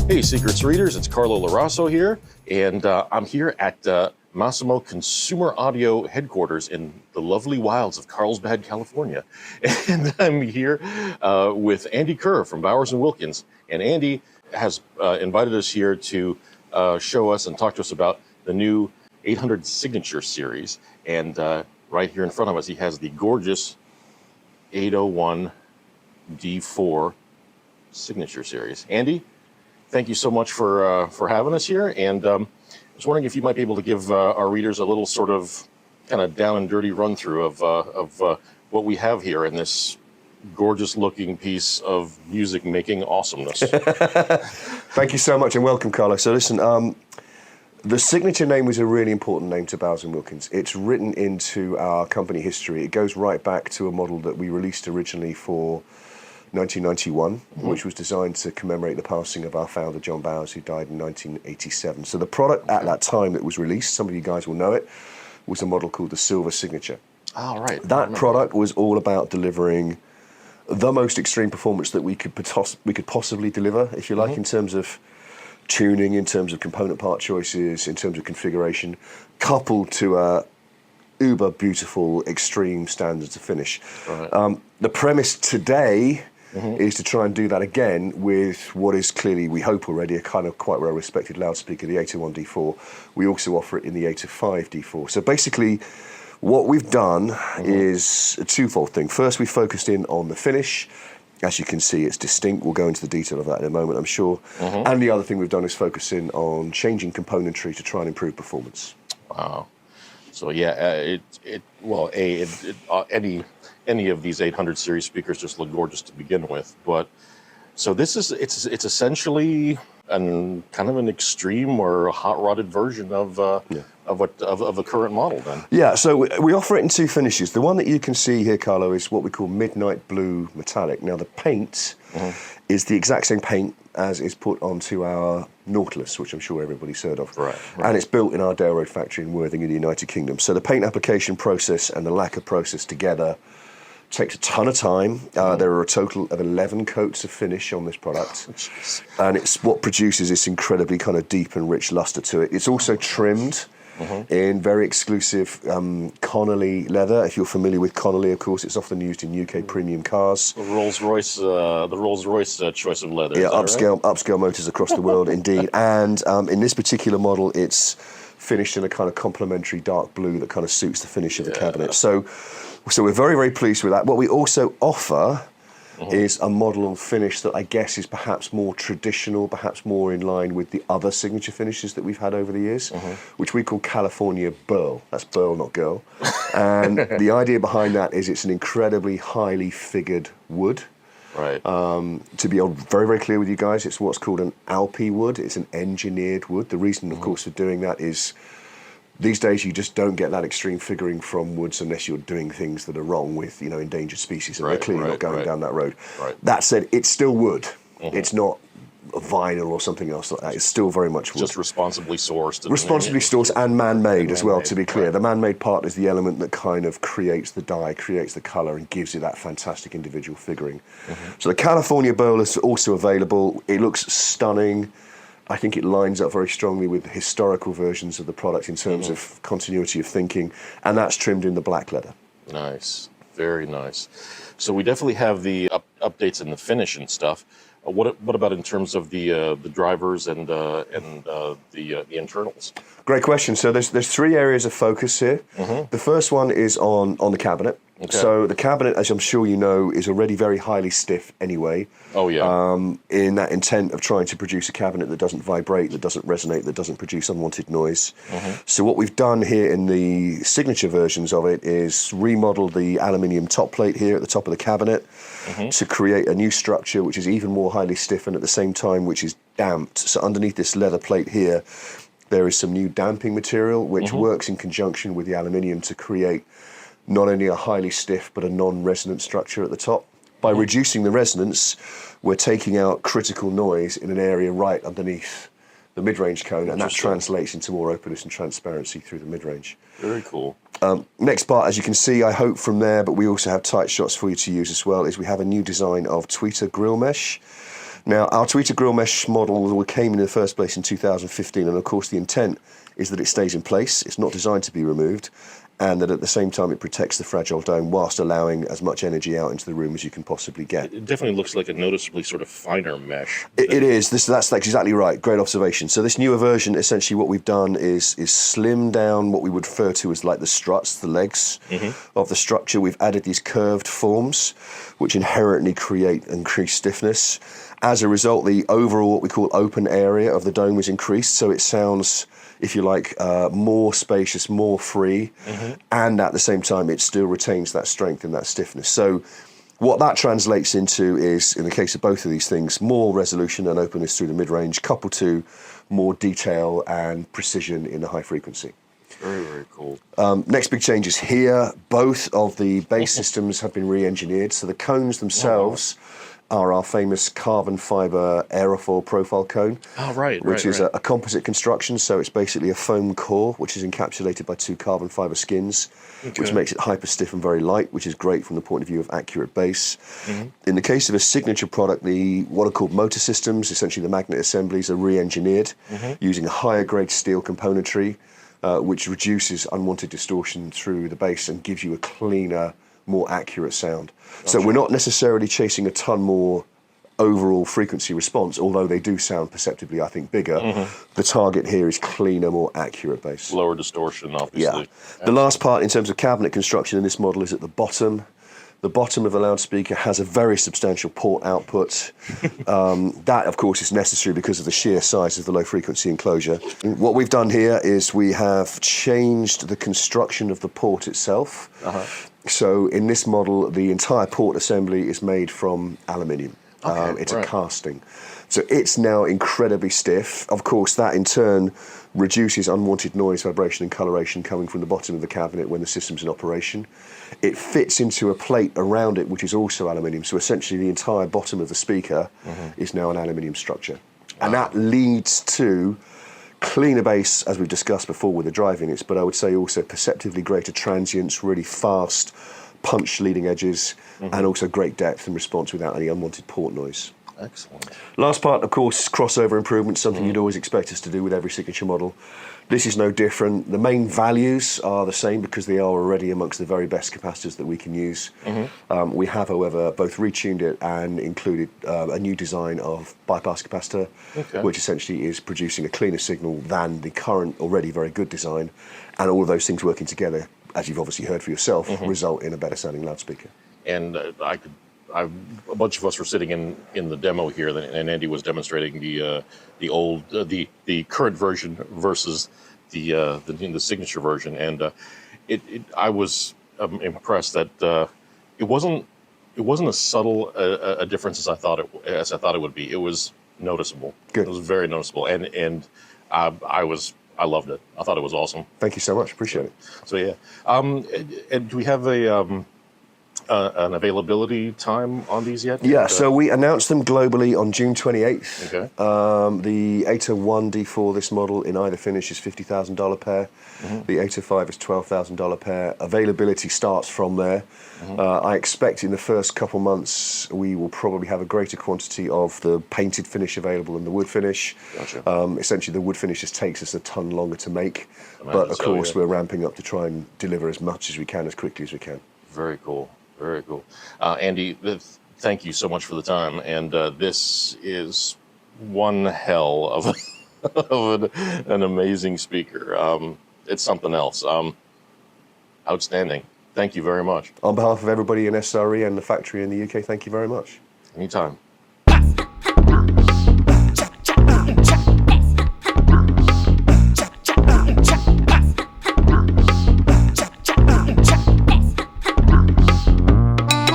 Hey, Secrets Readers, it's Carlo Larasso here, and I'm here at Masimo Consumer Audio headquarters in the lovely wilds of Carlsbad, California. And I'm here with Andy Kerr from Bowers and Wilkins. And Andy has invited us here to show us and talk to us about the new 800 Signature Series. And right here in front of us, he has the gorgeous 801 D4 Signature Series. Andy, thank you so much for having us here, and I was wondering if you might be able to give our readers a little sort of kind of down and dirty run through of what we have here in this gorgeous looking piece of music making awesomeness. Thank you so much and welcome, Carlo. So listen, the Signature name was a really important name to Bowers and Wilkins. It's written into our company history. It goes right back to a model that we released originally for 1991, which was designed to commemorate the passing of our founder, John Bowers, who died in 1987. So the product at that time that was released, some of you guys will know it, was a model called the Silver Signature. Oh, right. That product was all about delivering the most extreme performance that we could possibly deliver, if you like, in terms of tuning, in terms of component part choices, in terms of configuration, coupled to uber beautiful, extreme standards of finish. Right. The premise today is to try and do that again with what is clearly, we hope already, a kind of quite well-respected loudspeaker, the 801 D4. We also offer it in the 805 D4. So basically, what we've done is a twofold thing. First, we focused in on the finish. As you can see, it's distinct. We'll go into the detail of that in a moment, I'm sure. And the other thing we've done is focus in on changing componentry to try and improve performance. Wow. So yeah, any of these 800 series speakers just look gorgeous to begin with. But so this is it's essentially kind of an extreme or a hot rodded version of the current model then. Yeah. So we offer it in two finishes. The one that you can see here, Carlo, is what we call midnight blue metallic. Now the paint is the exact same paint as is put onto our Nautilus, which I'm sure everybody's heard of. Right. And it's built in our Dale Road factory in Worthing in the United Kingdom. So the paint application process and the lacquer process together takes a ton of time. There are a total of 11 coats of finish on this product. And it's what produces this incredibly kind of deep and rich luster to it. It's also trimmed in very exclusive Connolly leather. If you're familiar with Connolly, of course, it's often used in UK premium cars. The Rolls-Royce choice of leather. Yeah, upscale motors across the world, indeed. And in this particular model, it's finished in a kind of complementary dark blue that kind of suits the finish of the cabinet. So we're very, very pleased with that. What we also offer is a model and finish that I guess is perhaps more traditional, perhaps more in line with the other signature finishes that we've had over the years, which we call California Burl. That's Burl, not girl. And the idea behind that is it's an incredibly highly figured wood. Right. To be very, very clear with you guys, it's what's called an Alpi wood. It's an engineered wood. The reason, of course, for doing that is these days you just don't get that extreme figuring from woods unless you're doing things that are wrong with, endangered species, and we're clearly not going down that road. Right. That said, it's still wood. It's not vinyl or something else like that. It's still very much wood. Just responsibly sourced. Responsibly sourced and man-made as well, to be clear. Right. The man-made part is the element that kind of creates the dye, creates the colour, and gives you that fantastic individual figuring. So the California Bowl is also available. It looks stunning. I think it lines up very strongly with the historical versions of the product in terms of continuity of thinking, and that's trimmed in the black leather. Nice, very nice. So we definitely have the updates in the finish and stuff. What about in terms of the drivers and the internals? Great question. So there's three areas of focus here. The first one is on the cabinet. Okay. So the cabinet, as I'm sure you know, is already very highly stiff anyway. Oh yeah. In that intent of trying to produce a cabinet that doesn't vibrate, that doesn't resonate, that doesn't produce unwanted noise. So what we've done here in the signature versions of it is remodel the aluminium top plate here at the top of the cabinet to create a new structure which is even more highly stiff and at the same time which is damped. So underneath this leather plate here, there is some new damping material which works in conjunction with the aluminium to create not only a highly stiff but a non-resonant structure at the top. By reducing the resonance, we're taking out critical noise in an area right underneath the mid-range cone, and that translates into more openness and transparency through the mid-range. Very cool. Next part, as you can see, I hope from there, but we also have tight shots for you to use as well, is we have a new design of tweeter grill mesh. Now, our tweeter grill mesh model came in the first place in 2015, and of course the intent is that it stays in place, it's not designed to be removed, and that at the same time it protects the fragile dome whilst allowing as much energy out into the room as you can possibly get. It definitely looks like a noticeably sort of finer mesh. It is. That's exactly right. Great observation. So this newer version, essentially what we've done is slim down what we would refer to as like the struts, the legs of the structure. We've added these curved forms, which inherently create increased stiffness. As a result, the overall, what we call open area of the dome is increased, so it sounds, if you like, more spacious, more free, and at the same time it still retains that strength and that stiffness. So what that translates into is, in the case of both of these things, more resolution and openness through the mid-range, coupled to more detail and precision in the high frequency. Very, very cool. Next big change is here. Both of the base systems have been re-engineered, so the cones themselves are our famous carbon fiber aerofoil profile cone, which is a composite construction. So it's basically a foam core which is encapsulated by 2 carbon fiber skins, which makes it hyper stiff and very light, which is great from the point of view of accurate bass. In the case of a signature product, what are called motor systems, essentially the magnet assemblies, are re-engineered using a higher grade steel componentry, which reduces unwanted distortion through the bass and gives you a cleaner, more accurate sound. So we're not necessarily chasing a ton more overall frequency response, although they do sound perceptibly, I think, bigger. The target here is cleaner, more accurate bass. Lower distortion, obviously. Yeah. The last part in terms of cabinet construction in this model is at the bottom. The bottom of the loudspeaker has a very substantial port output. That, of course, is necessary because of the sheer size of the low-frequency enclosure. What we've done here is we have changed the construction of the port itself. So in this model, the entire port assembly is made from aluminium. It's a casting. So it's now incredibly stiff. Of course, that in turn reduces unwanted noise, vibration and coloration coming from the bottom of the cabinet when the system's in operation. It fits into a plate around it, which is also aluminium. So essentially the entire bottom of the speaker is now an aluminium structure. And that leads to cleaner bass, as we've discussed before with the drive units, but I would say also perceptively greater transients, really fast punch leading edges, and also great depth and response without any unwanted port noise. Excellent. Last part, of course, crossover improvements, something you'd always expect us to do with every signature model. This is no different. The main values are the same because they are already amongst the very best capacitors that we can use. We have, however, both retuned it and included a new design of bypass capacitor, which essentially is producing a cleaner signal than the current already very good design. And all of those things working together, as you've obviously heard for yourself, result in a better sounding loudspeaker. And a bunch of us were sitting in the demo here, and Andy was demonstrating the current version versus the signature version, and I was impressed that it wasn't as subtle a difference as I thought it would be. It was noticeable. Good. It was very noticeable, and I loved it. I thought it was awesome. Thank you so much. Appreciate it. So yeah, and do we have an availability time on these yet? Yeah, so we announced them globally on June 28th. The 801D4, this model, in either finish is $50,000 pair. The 805 is $12,000 pair. Availability starts from there. I expect in the first couple months we will probably have a greater quantity of the painted finish available than the wood finish. Essentially, the wood finish just takes us a ton longer to make. But of course, we're ramping up to try and deliver as much as we can, as quickly as we can. Very cool. Very cool. Andy, thank you so much for the time. And this is one hell of an amazing speaker. It's something else. Outstanding. Thank you very much. On behalf of everybody in SRE and the factory in the UK, thank you very much. Anytime.